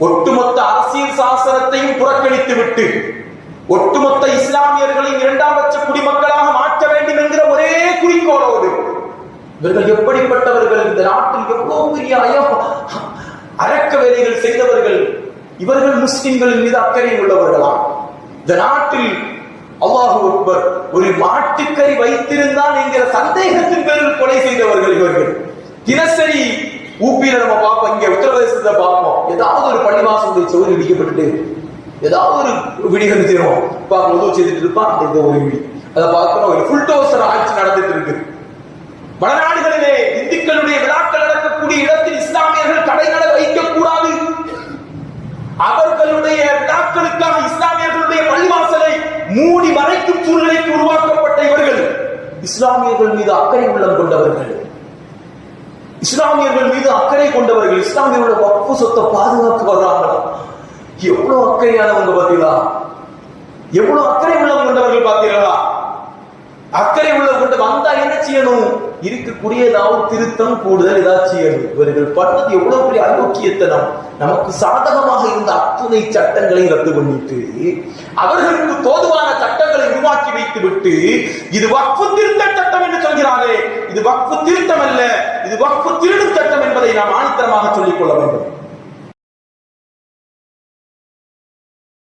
ஒட்டுமொத்த அரசியல் சாசனத்தையும் புறக்கணித்து விட்டு ஒட்டுமொத்த இஸ்லாமியர்களின் இரண்டாம் பட்ச குடிமக்களாக மாற்ற வேண்டும் என்கிற ஒரே குறிக்கோளோடு இவர்கள் எப்படிப்பட்டவர்கள், இந்த நாட்டில் எவ்வளவு பெரிய அரக்க வேலைகள் செய்தவர்கள், இவர்கள் முஸ்லிம்களின் மீது அக்கறை உள்ளவர்களா? இந்த நாட்டில் அல்லாஹு அக்பர் ஒரு மாட்டுக்கறி வைத்திருந்தான் என்கிற சந்தேகத்தின் பேரில் கொலை செய்தவர்கள் இவர்கள். தினசரி ஊப்பியில நம்ம பார்ப்போம், இங்க உத்தரப்பிரதேசத்துல பார்ப்போம், ஏதாவது ஒரு பள்ளிவாசலுடைய சோறு இடிக்கப்பட்டு ஏதாவது ஒரு விடிகள் தீரும் உதவி செய்துட்டு இருப்பான். இந்த ஒரு விடி அதை பார்க்கணும். ஒரு புல்டோசர் ஆட்சி நடந்துட்டு இருக்கு. வடநாடுகளிலே இந்துக்களுடைய விழாக்கள் நடக்கக்கூடிய இடத்தில் இஸ்லாமியர்கள் கடைகளை வைக்கக்கூடாது. அவர்களுடைய விழாக்களுக்காக இஸ்லாமியர்களுடைய பள்ளிவாசலை மூடி மறைக்கும் சூழ்நிலைக்கு உருவாக்கப்பட்ட இவர்கள் இஸ்லாமியர்கள் மீது அக்கறை உள்ளம் கொண்டவர்கள், இஸ்லாமியர்கள் மீது அக்கறை கொண்டவர்கள், இஸ்லாமியர்களோட வக்ஃப் சொத்தை பாதுகாத்து வர்றாங்களா? எவ்வளவு அக்கறையானவங்க பார்த்தீங்களா? எவ்வளவு அக்கறை உள்ளவங்க கொண்டவர்கள் பார்த்தீங்களா? அக்கறை உள்ள கொண்டு வந்தா என்ன செய்யணும்? இருக்கக்கூடிய ஏதாவது திருத்தம் கூடுதல் ஏதாவது செய்யணும். இவர்கள் பண்ணது எவ்வளவு பெரிய அயோக்கியத்தனம். நமக்கு சாதகமாக இருந்த அத்துணை சட்டங்களை ரத்து பண்ணிட்டு அவர்களுக்கு தோதுவான சட்டங்களை உருவாக்கி வைத்து விட்டு இது வக்ஃப் திருத்த சட்டம் என்று சொல்கிறாரே, இது வக்ஃப் திருத்தம் அல்ல, இது வக்ஃப் திருடும் சட்டம் என்பதை நாம் ஆணித்தரமாக சொல்லிக் கொள்ள வேண்டும்.